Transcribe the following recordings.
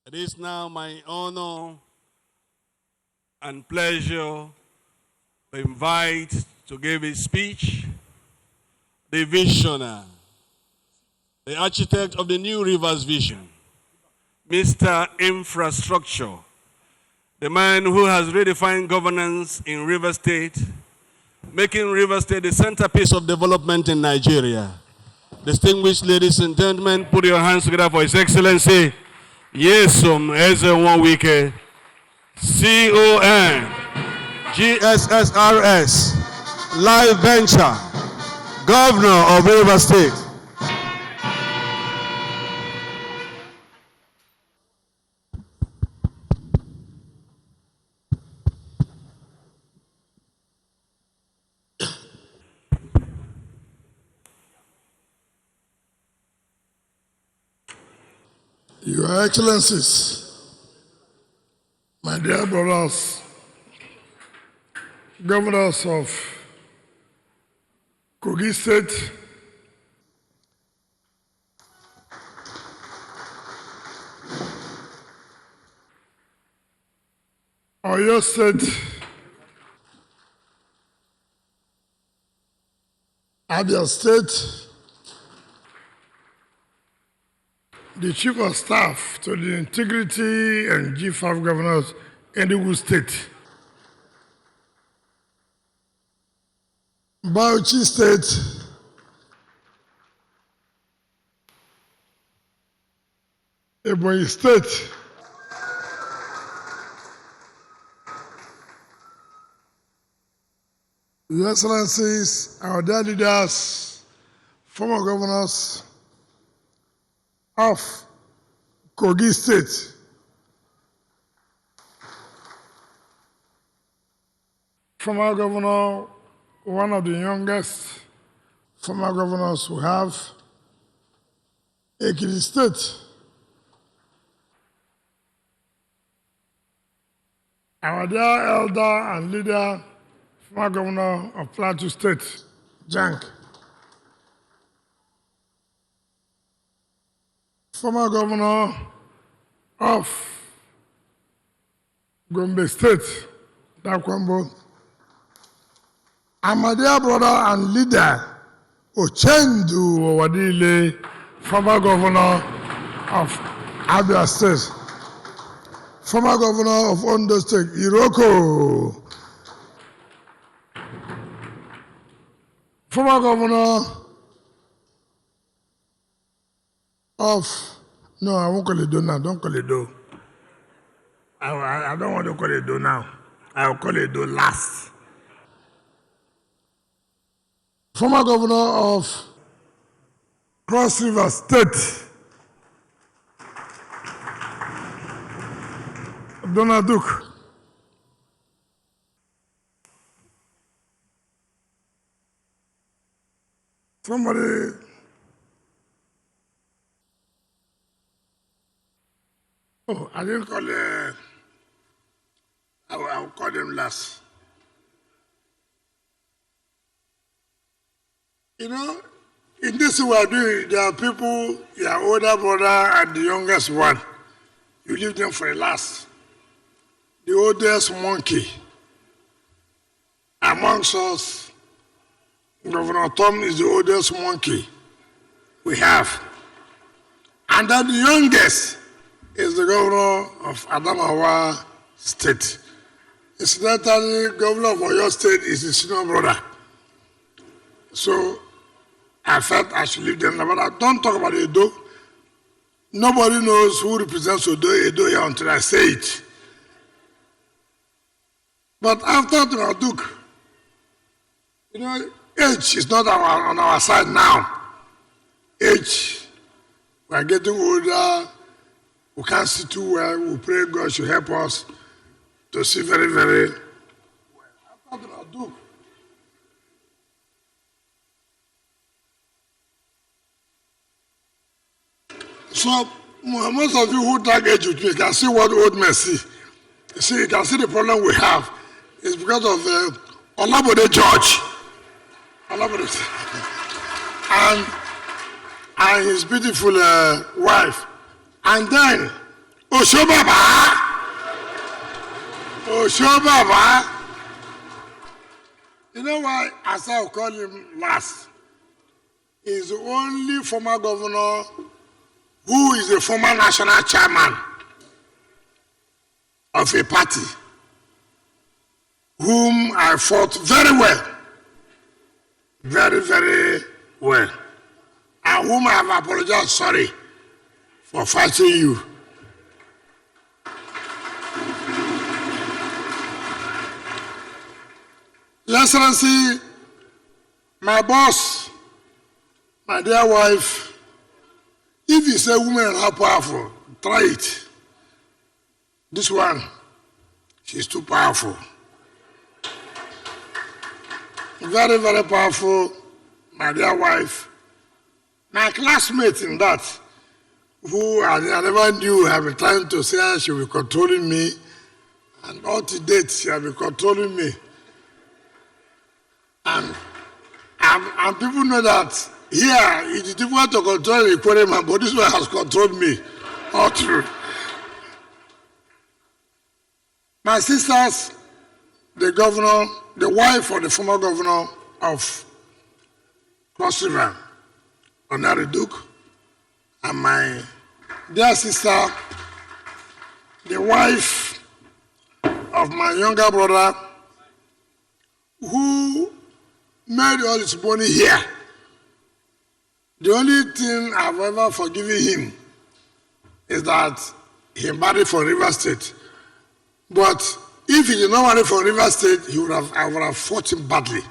It is now my honor and pleasure to invite to give his speech the visionary, the architect of the New Rivers Vision, Mr. Infrastructure, the man who has redefined governance in Rivers State, making Rivers State the centerpiece of development in Nigeria. Distinguished ladies and gentlemen, put your hands together for His Excellency, Nyesom Ezenwa Wike, CON, GSSRS, Live Venture, Governor of Rivers State. Your Excellencies, my dear brothers, governors of Kogi State, Oyo State, Abia State, the Chief of Staff to the Integrity and G5 Governors in Enugu State, Bauchi State, Ebonyi State, Your Excellencies, our dear leaders, former governors of Kogi State, former governor, one of the youngest former governors we have, Ekiti State, our dear elder and leader, former governor of Plateau State, Jank, former governor of Gombe State, Dakwambo, and my dear brother and leader, Ochendu Owadile, former governor of Abia State, former governor of Ondo State, Iroko, former governor of, no, I won't call it do now, don't call it do. I don't want to call it do now. I will call it do last. Former governor of Cross River State, Donald Duke. Somebody, oh, I didn't call it, I'll call them last. You know, in this we are doing, there are people, your older brother and the youngest one. You leave them for the last. The oldest monkey amongst us, Governor Tom is the oldest monkey we have. And then the youngest is the governor of Adamawa State. Incidentally, governor of Oyo State is his senior brother. So I felt I should leave them. But I don't talk about Edo. Nobody knows who represents Edo here until I say it. But after Donald Duke, you know, age is not on our side now. Age, we are getting older. We can't see too well. We pray God should help us to see very, very well. After Donald Duke, so most of you who tag age with me can see what old men see. You see, you can see the problem we have. It's because of Olabode George. Olabode. And his beautiful wife. And then Osho Baba. Osho Baba. You know why I said I'll call him last? He's the only former governor who is a former national chairman of a party whom I fought very well, very, very well, and whom I have apologized, sorry, for fighting you. Your Excellency, my boss, my dear wife, if you say women are powerful, try it. This one, she's too powerful. Very, very powerful, my dear wife. My classmate in that, who I never knew, have been trying to say she will be controlling me, and all to date she has been controlling me. And people know that here it is difficult to control the Equatorial man, but this one has controlled me. All true. My sisters, the governor, the wife of the former governor of Cross River, Honorary Duke, and my dear sister, the wife of my younger brother, who made all his money here. The only thing I've ever forgiven him is that he married from River State. But if he did not marry from River State, I would have fought him badly.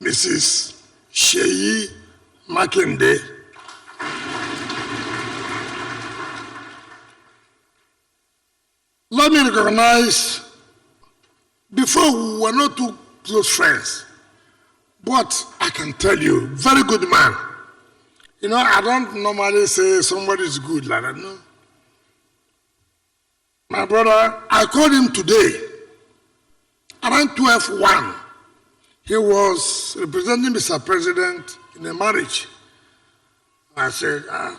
Mrs. Sheyi Makinde. Let me recognize, before we were not too close friends, but I can tell you, very good man. You know, I don't normally say somebody is good like that, no. My brother, I called him today, around 12:01. He was representing Mr. President in a marriage. I said, are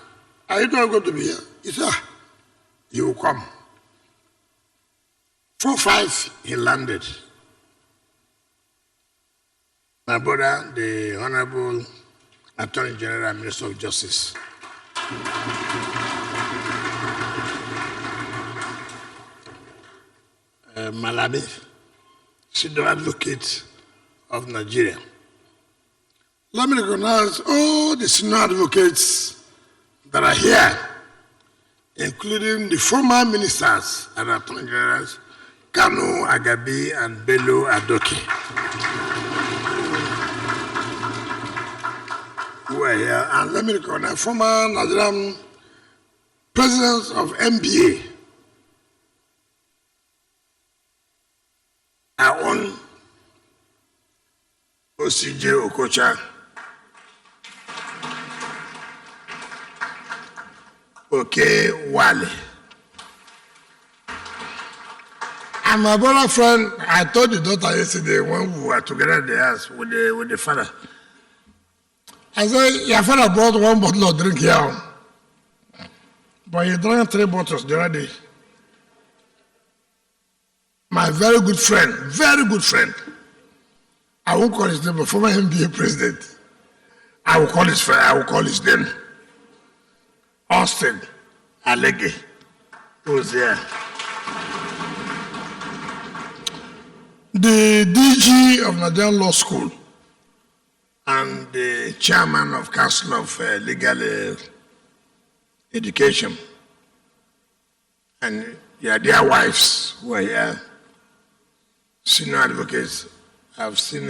you not going to be here? He said, you will come. 4:05, he landed. My brother, the Honorable Attorney General and Minister of Justice. Malabi, Senior Advocate of Nigeria. Let me recognize all the senior advocates that are here, including the former ministers and attorney generals, Kanu, Agabi, and Bello Adoke, who are here. And let me recognize former Nigerian presidents of NBA, our own OCJ Okocha, Okay Wale. And my brother friend, I told the daughter yesterday when we were together at the house with the father. I said, your father brought one bottle of drink here. But he drank 3 bottles the other day. My very good friend, I won't call his name, but former NBA president. I will call his friend, I will call his name. Austin Alege, who was there. The DG of Nigerian Law School and the chairman of Council of Legal Education, and their wives who are here, senior advocates. I've seen.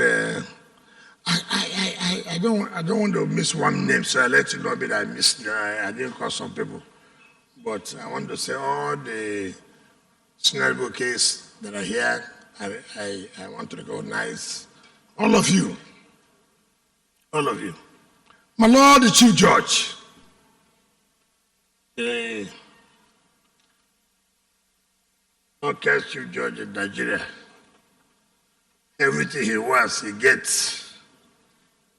I don't want to miss one name, so I let you know that I missed. I didn't call some people, but I want to say all the senior advocates that are here. I want to recognize all of you. All of you. My Lord, the Chief Judge. Okay, Chief Judge in Nigeria. Everything he wants, he gets.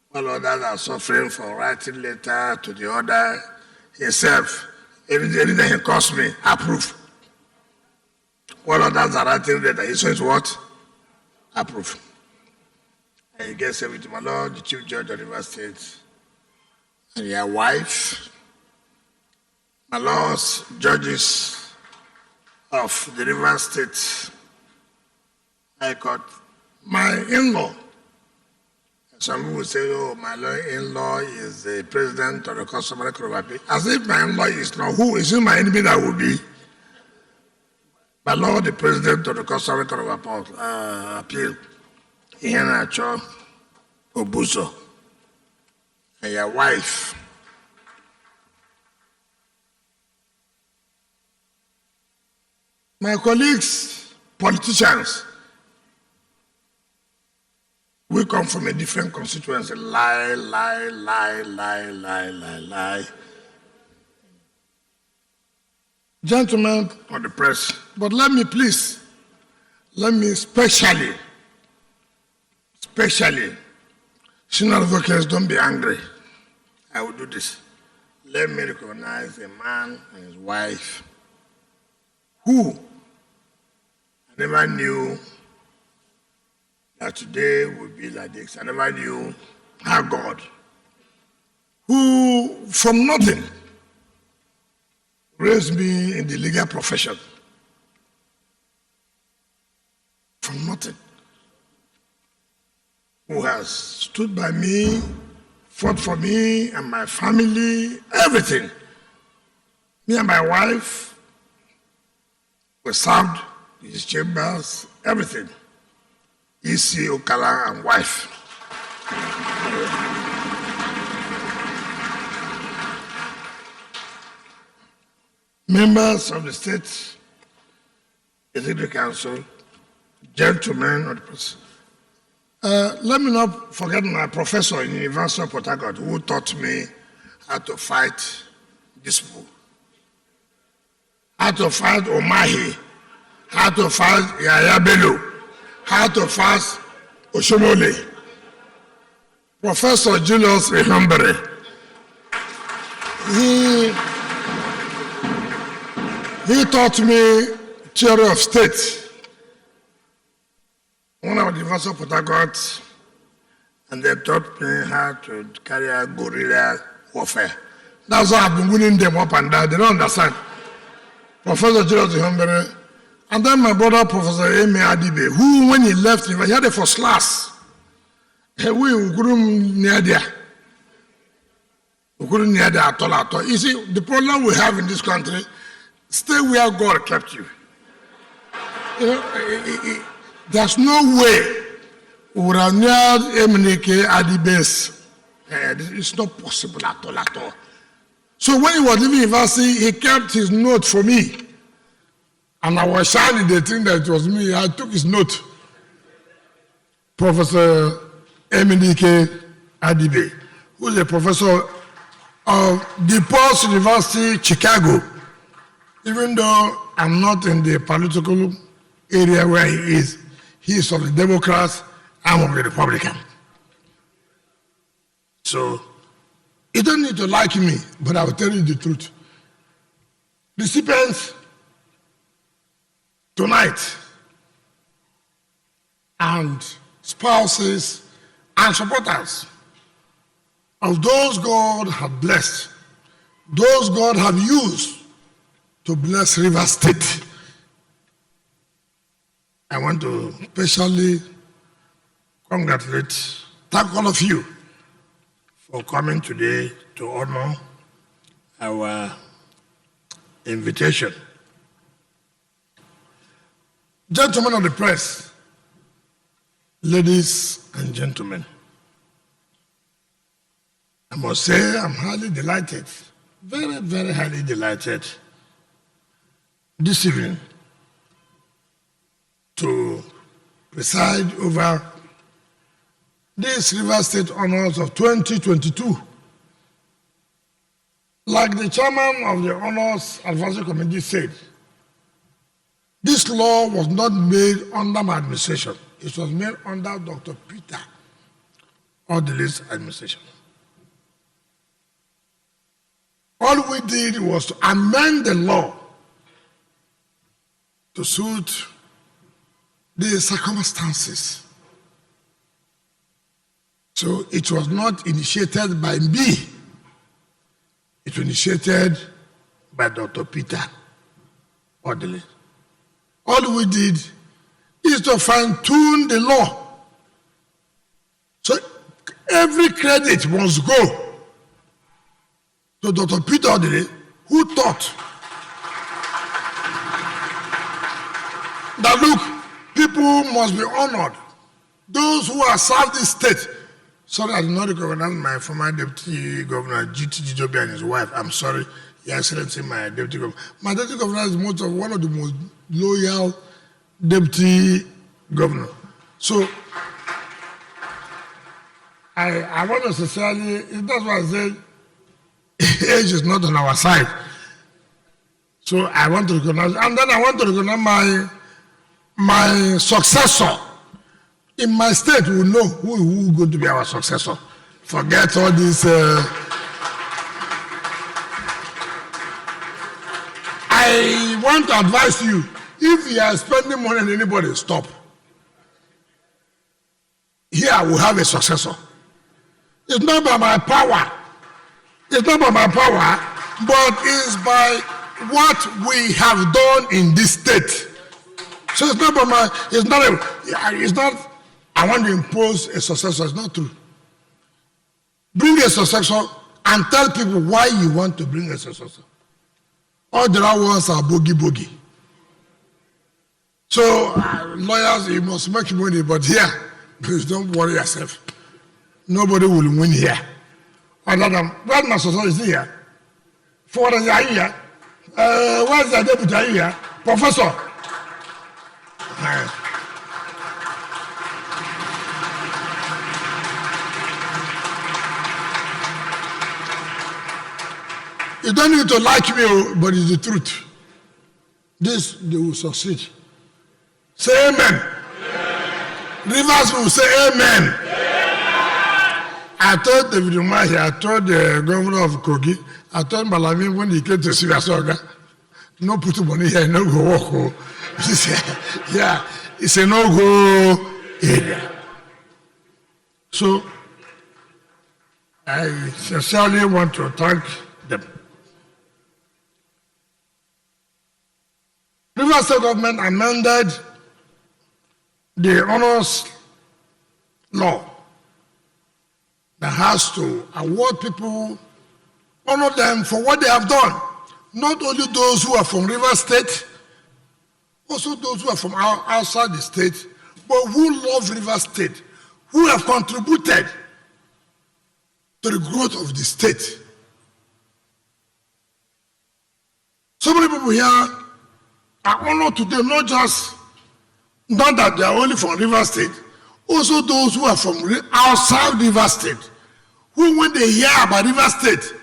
While others are suffering for writing letter to the order, himself Anything he calls me, approve. What others are writing that he says what? Approve. And he gets everything, my Lord, the Chief Judge of the River State, and your wife, my lords, judges of the River State, I got my in-law. Some people say, oh, my in-law is the president of the customary court of appeal. As if my in-law is not. Who is it my enemy that will be? My lord, the president of the customary court of appeal, Iheanacho Obuso, and your wife. My colleagues, politicians, we come from a different constituency. Lie, lie, lie, lie, lie, lie, lie. Gentlemen of the press, but let me specially, senior advocates, don't be angry. I will do this. Let me recognize a man and his wife who I never knew that today would be like this. I never knew how God, who from nothing raised me in the legal profession. From nothing. Who has stood by me, fought for me and my family, everything. Me and my wife were served in his chambers, everything. E.C. Okala and wife. Members of the State Executive Council, gentlemen of the press. Let me not forget my professor in the University of Port Harcourt who taught me how to fight dispute, how to fight Omahi, how to fight Yaya Bello, how to fight Oshomole. Professor Julius Rehambere. He taught me theory of state when I was at the University of Port Harcourt, and they taught me how to carry out guerrilla warfare. That's why I've been winning them up and down. They don't understand. Professor Julius Rehambere, and then my brother, Professor Eme Adibe, who, when he left, he had a first class. We couldn't near there. We couldn't near there at all. You see, the problem we have in this country, stay where God kept you. You know, there's no way we would have near Emenike Adibe's. It's not possible at all. So when he was leaving university, he kept his note for me. And I was shining the thing that it was me. I took his note. Professor Emenike Adibe, who is a professor of DePaul University, Chicago. Even though I'm not in the political area where he is of the Democrats, I'm of the Republican. So, you don't need to like me, but I will tell you the truth. Recipients tonight and spouses and supporters of those God have blessed, those God have used to bless River State. I want to especially thank all of you for coming today to honor our invitation. Gentlemen of the press, ladies and gentlemen, I must say I'm highly delighted, very, very highly delighted this evening to preside over this River State Honors of 2022. Like the chairman of the Honors Advisory Committee said, this law was not made under my administration. It was made under Dr. Peter Odili's administration. All we did was to amend the law to suit the circumstances. So it was not initiated by me. It was initiated by Dr. Peter Odele. All we did is to fine-tune the law. So every credit must go to Dr. Peter Odele, who thought that, look, people must be honored. Those who have served this state. Sorry, I did not recognize my former Deputy Governor, G.T. Jijobi, and his wife. I'm sorry, Your Excellency, my Deputy Governor. My Deputy Governor is one of the most loyal Deputy Governor. So, I want to sincerely, that's why I said, age is not on our side. So I want to recognize, and then I want to recognize my successor. In my state, we know who is going to be our successor. Forget all this. I want to advise you, if you are spending money on anybody, stop. Here we have a successor. It's not by my power. It's not by my power, but it's by what we have done in this state. So it's not by my, it's not, I want to impose a successor. It's not true. Bring a successor and tell people why you want to bring a successor. All the other ones are boogie. So lawyers, you must make money, but here, please don't worry yourself. Nobody will win here. Other than, where's my successor? Is he here? For are you here? Where's the deputy? Are you here? Professor. You don't need to like me, but it's the truth. This, they will succeed. Say amen. Rivers will say amen. I told David Umahi, I told the governor of Kogi, I told Malami when he came to see Asoga, no put money here, no go walk. Yeah, it's a no-go area. So, I sincerely want to thank them. River State government amended the honors law that has to award people, honor them for what they have done. Not only those who are from River State, also those who are from outside the state, but who love River State, who have contributed to the growth of the state. So many people here are honored today, not that they are only from River State, also those who are from outside River State, who when they hear about River State,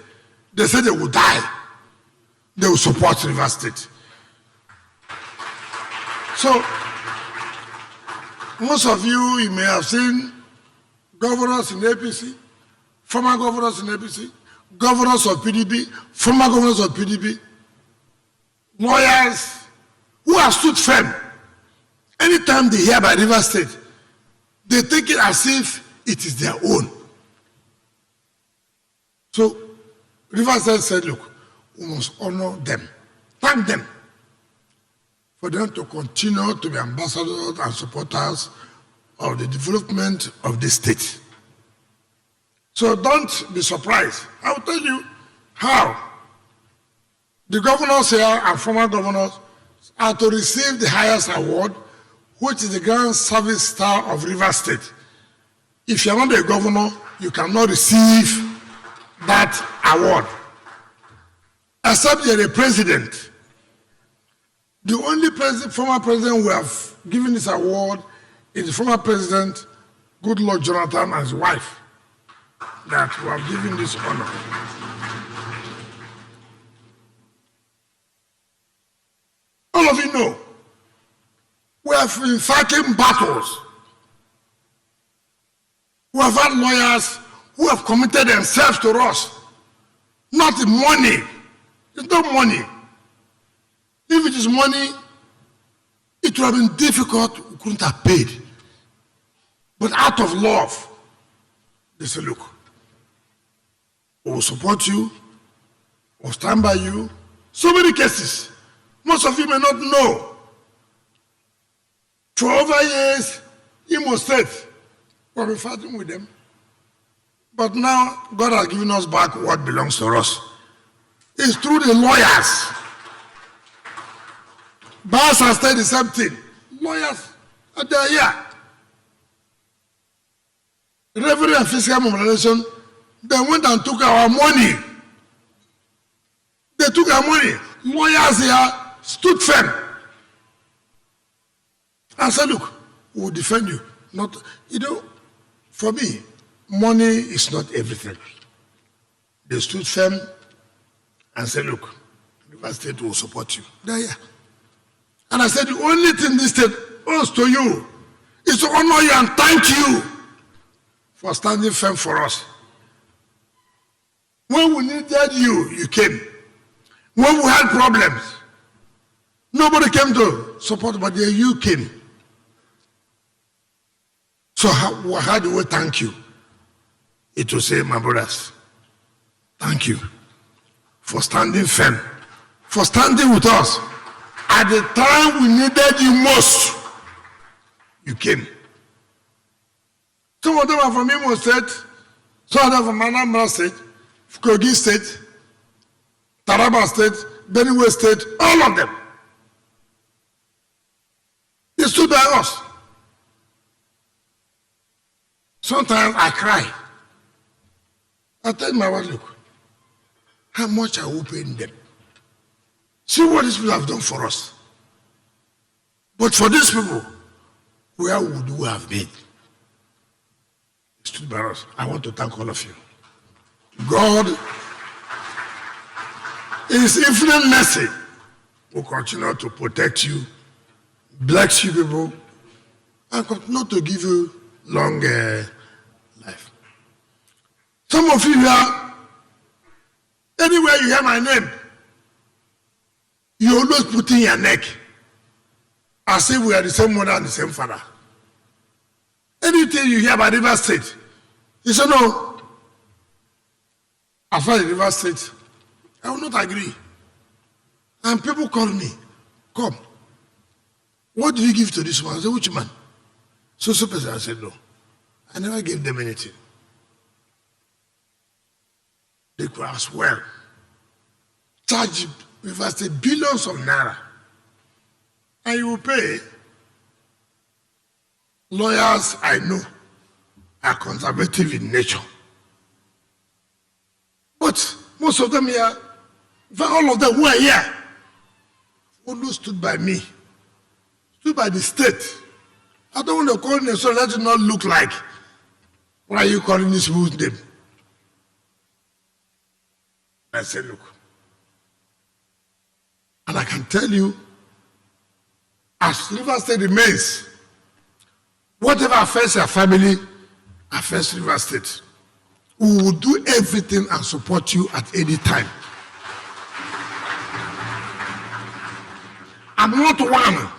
they say they will die. They will support River State. So, most of you may have seen governors in APC, former governors in APC, governors of PDP, former governors of PDP, lawyers who have stood firm. Anytime they hear about River State, they take it as if it is their own. So, River State said, look, we must honor them, thank them, for them to continue to be ambassadors and supporters of the development of this state. So don't be surprised. I will tell you how the governors here and former governors are to receive the highest award, which is the Grand Service Star of River State. If you're not a governor, you cannot receive that award. Except you're a president. The only former president who have given this award is the former president, Goodluck Jonathan, and his wife, that who have given this honor. All of you know, we have been fighting battles. We have had lawyers who have committed themselves to us, not the money. It's not money. If it is money, it would have been difficult, we couldn't have paid. But out of love, they say, look, we will support you, we'll stand by you. So many cases. Most of you may not know. For over years, Imo State, we've been fighting with them. But now, God has given us back what belongs to us. It's through the lawyers. Bars have said the same thing. Lawyers are there here. Revenue and Fiscal Mobilization, they went and took our money. They took our money. Lawyers here stood firm and said, look, we'll defend you. Not, for me, money is not everything. They stood firm and said, look, the state will support you. They're here. And I said, the only thing this state owes to you is to honor you and thank you for standing firm for us. When we needed you, you came. When we had problems, nobody came to support, but then you came. So how do we thank you? It will say, my brothers, thank you for standing firm, for standing with us. At the time we needed you most, you came. Some of them are from Imo State, some of them from Anambra State, Kogi State, Taraba State, Benue State, all of them. They stood by us. Sometimes I cry. I tell my wife, look, how much are we paying them? See what these people have done for us. But for these people, where would we have been? They stood by us. I want to thank all of you. God, in His infinite mercy, will continue to protect you, bless you people, and continue to give you long life. Some of you here, anywhere you hear my name, you always put in your neck as if we are the same mother and the same father. Anything you hear about River State, you say, no, as far as River State, I will not agree. And people call me, come, what do you give to this one? I say, which man? So person, I said, no, I never gave them anything. They could as well charge River State billions of naira, and you will pay. Lawyers I know are conservative in nature. But most of them here, all of them who are here, only stood by me, stood by the state. I don't want to call them so that it not look like, why are you calling this people's name? I said, look, and I can tell you, as River State remains, whatever affects your family affects River State. We will do everything and support you at any time. I'm not one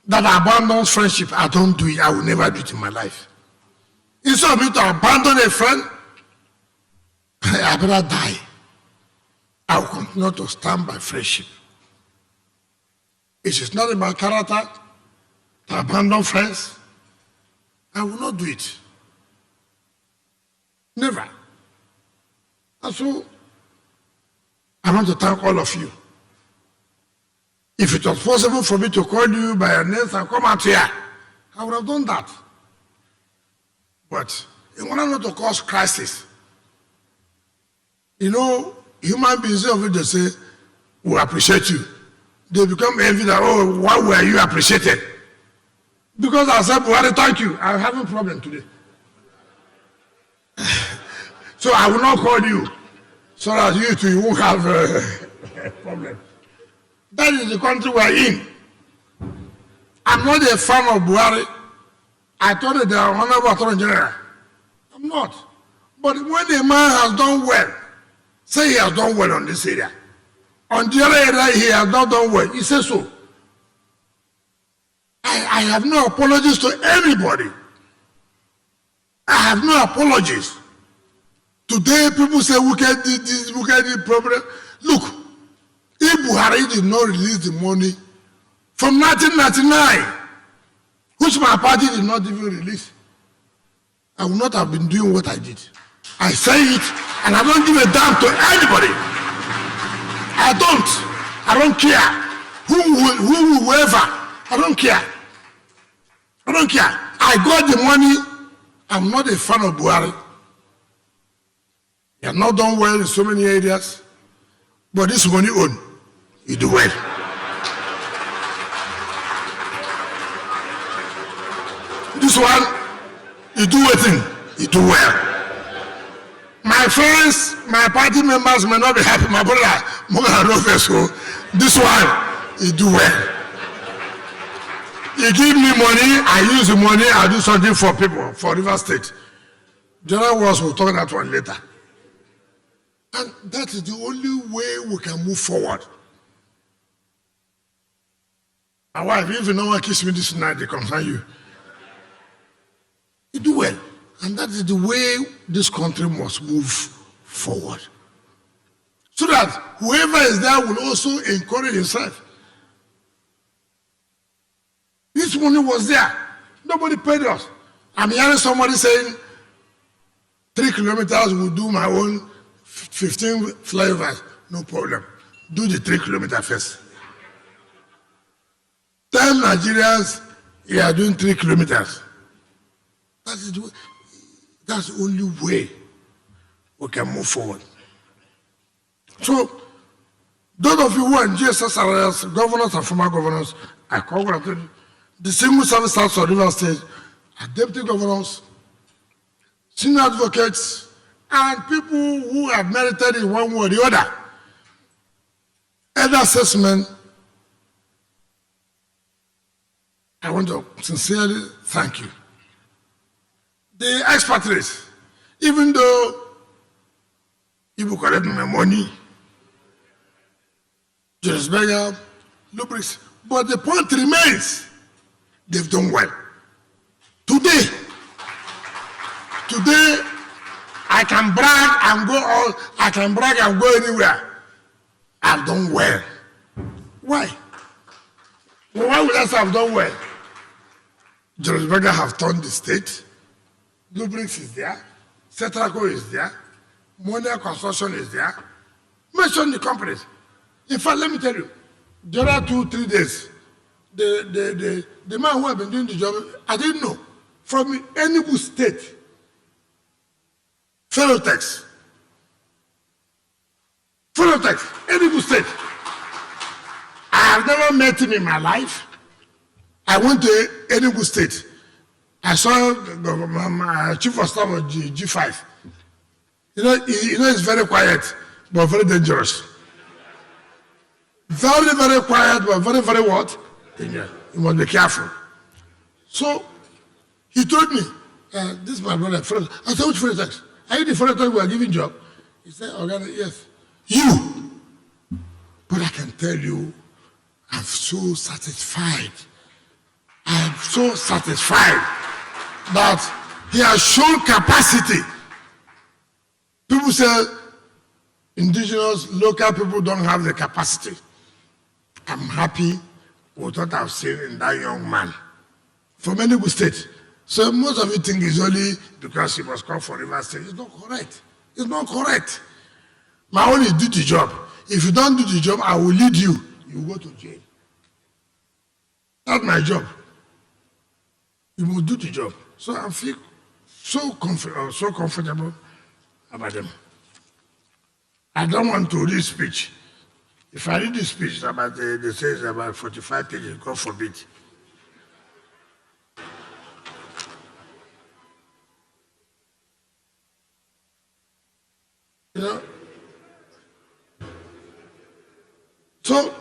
that abandons friendship. I don't do it. I will never do it in my life. Instead of me to abandon a friend, I better die. I will continue to stand by friendship. It is not in my character to abandon friends. I will not do it. Never. And so, I want to thank all of you. If it was possible for me to call you by your names and come out here, I would have done that. But in order not to cause crisis, human beings of it, they say, we appreciate you. They become envy that, oh, why were you appreciated? Because I said, Buhari, thank you. I'm having a problem today. So I will not call you so that you too you won't have a problem. That is the country we're in. I'm not a fan of Buhari. I told you they are honorable attorney general. I'm not. But when a man has done well, say he has done well on this area, On the other area, he has not done well. He says so. I have no apologies to anybody. I have no apologies. Today, people say, Wike did this, Wike did problem. Look, if Buhari did not release the money from 1999, which my party did not even release, I would not have been doing what I did. I say it, and I don't give a damn to anybody. I don't care. Whoever, I don't care. I don't care. I got the money. I'm not a fan of Buhari. He has not done well in so many areas, but this money own, you do well. This one, you do anything, you do well. My friends, my party members may not be happy. My brother, this one, you do well. You give me money, I use the money, I do something for people, for River State. The other ones, we'll talk that one later. And that is the only way we can move forward. My wife, if no one kisses me this night, they concern you. You do well. And that is the way this country must move forward. So that whoever is there will also encourage himself. This money was there. Nobody paid us. I'm hearing somebody saying 3 kilometers will do my own 15 flyovers. No problem. Do the 3 kilometers first. 10 Nigerians, you are doing 3 kilometers. That's the only way we can move forward. So, those of you who are in GSS, governors and former governors, I congratulate you. The civil service staff of River State, deputy governors, senior advocates, and people who have merited in one way or the other. Elder assessment, I want to sincerely thank you. The expatriates, even though people collect my money, Julius Berger, Lubrix, but the point remains, they've done well. Today, I can brag and go anywhere. I've done well. Why? Well, why would I say I've done well? Julius Berger have turned the state. Lubrix is there. Cetraco is there. Monia Construction is there. Mention the companies. In fact, let me tell you, the other 2-3 days, the man who had been doing the job, I didn't know, from Enugu State, Phenotex, Enugu State. I have never met him in my life. I went to Enugu State. I saw my chief of staff of G5. You know, it's very quiet, but very dangerous. Very, very quiet, but very, very what? Dangerous. You must be careful. So, he told me, this is my brother, I said, which Phenotex? Are you the Phenotex we are giving job? He said, yes. You! But I can tell you, I'm so satisfied. I am so satisfied that he has shown capacity. People say indigenous, local people don't have the capacity. I'm happy with what I've seen in that young man from Enugu State. So most of you think it's only because he must come for River State. It's not correct. It's not correct. My own is do the job. If you don't do the job, I will lead you. You go to jail. That's my job. You must do the job. So I feel so comfortable about them. I don't want to read speech. If I read the speech about they say it's about 45 pages, God forbid. You know? So,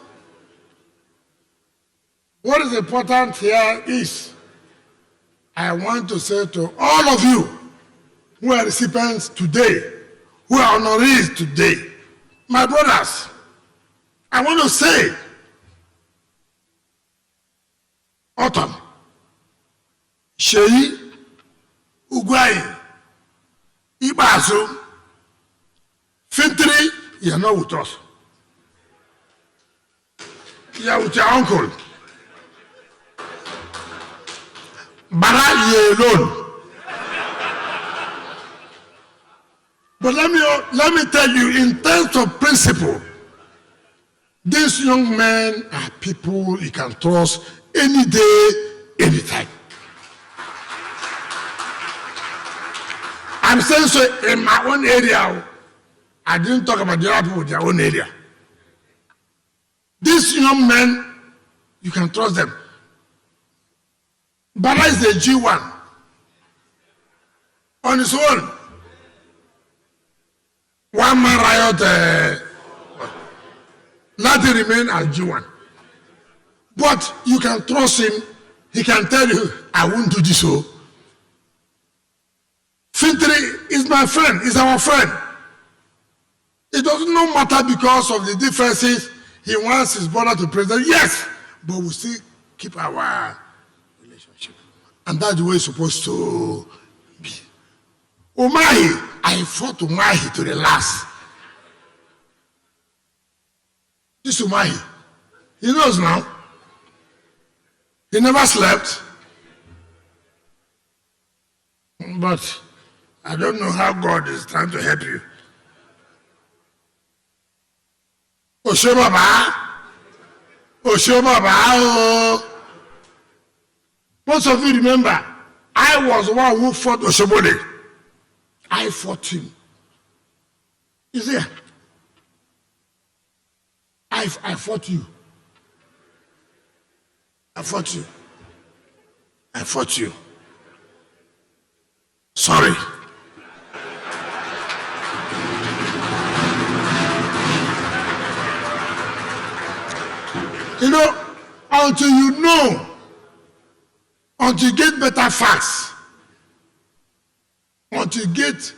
what is important here is, I want to say to all of you who are recipients today, who are honorees today, my brothers, I want to say, Autumn, Sheyi, Ugwai, Ibazu, Fintri, you are not with us. You are with your uncle. Bara, you alone. But let me tell you, in terms of principle, these young men are people you can trust any day, anytime. I'm saying so in my own area. I didn't talk about the other people in their own area. These young men, you can trust them. Bala is the G1 on his own. One man riot, let it remain as G1. But you can trust him. He can tell you, I won't do this. So, Fintri is my friend, is our friend. It doesn't matter because of the differences. He wants his brother to president. Yes, but we still keep our relationship. And that's the way it's supposed to be. Umahi, I fought Umahi to the last. This Umahi, he knows now. He never slept. But I don't know how God is trying to help you. Oshobaba. Most of you remember, I was the one who fought Oshobode. I fought him. You see, I fought you. I fought you. I fought you. Sorry. You know, until you get better facts, until you get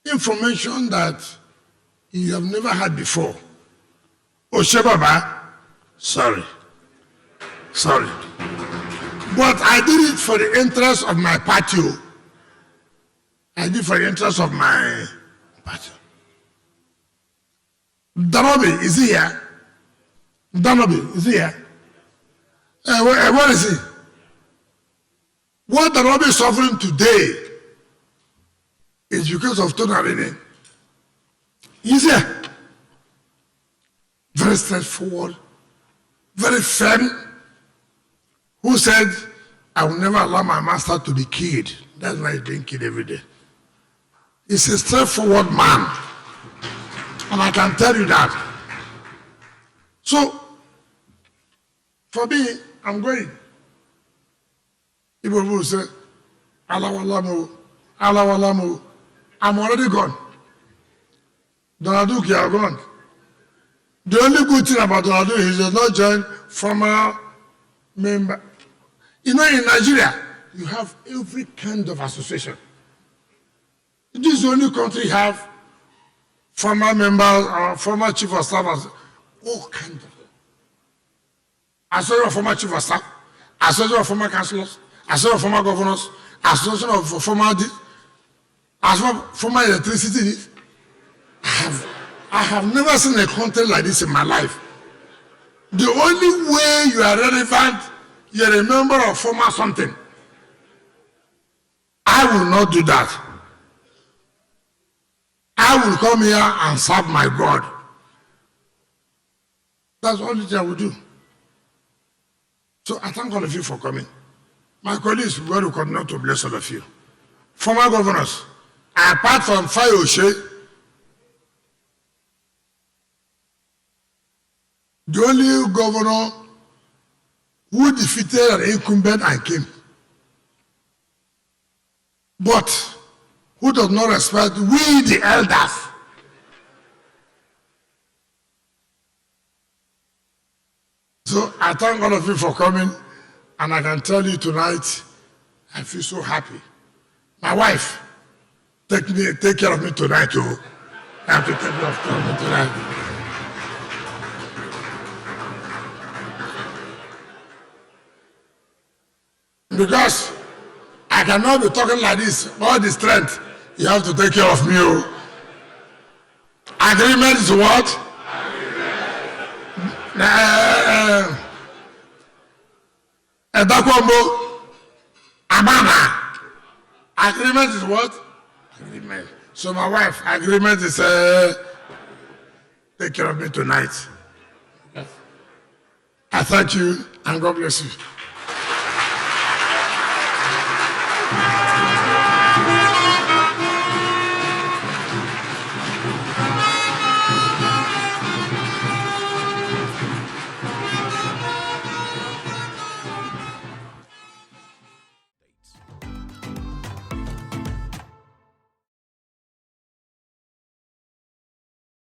information that you have never had before. Oshebaba, sorry. But I did it for the interest of my party. I did it for the interest of my party. Danobi, is he here? Danobi, is he here? Where is he? What Danobi is suffering today is because of Tonarine. He's here. Very straightforward, very firm. Who said, I will never allow my master to be killed. That's why he's being killed every day. He's a straightforward man. And I can tell you that. So, for me, I'm going. People will say, Allah Walamu. I'm already gone. Donadu, you are gone. The only good thing about Donadu is he does not join former member. You know, in Nigeria, you have every kind of association. This is the only country have former members or former chief of staff, all kinds of. Association of former chief of staff, association of former councillors, association of former governors, association of former electricity. I have never seen a country like this in my life. The only way you are relevant, you're a member of former something. I will not do that. I will come here and serve my God. That's all I will do. So I thank all of you for coming. My colleagues, God will continue to bless all of you. Former governors, apart from Fayoshe, the only governor who defeated an incumbent and came, but who does not respect we the elders. So I thank all of you for coming, and I can tell you tonight, I feel so happy. My wife, take care of me tonight too. I have to take care of me tonight. because I cannot be talking like this. All the strength, you have to take care of me. Oh. Agreement is what? Edakwambo, Amana. Agreement is what? Agreement. So my wife, agreement is take care of me tonight. I thank you and God bless you.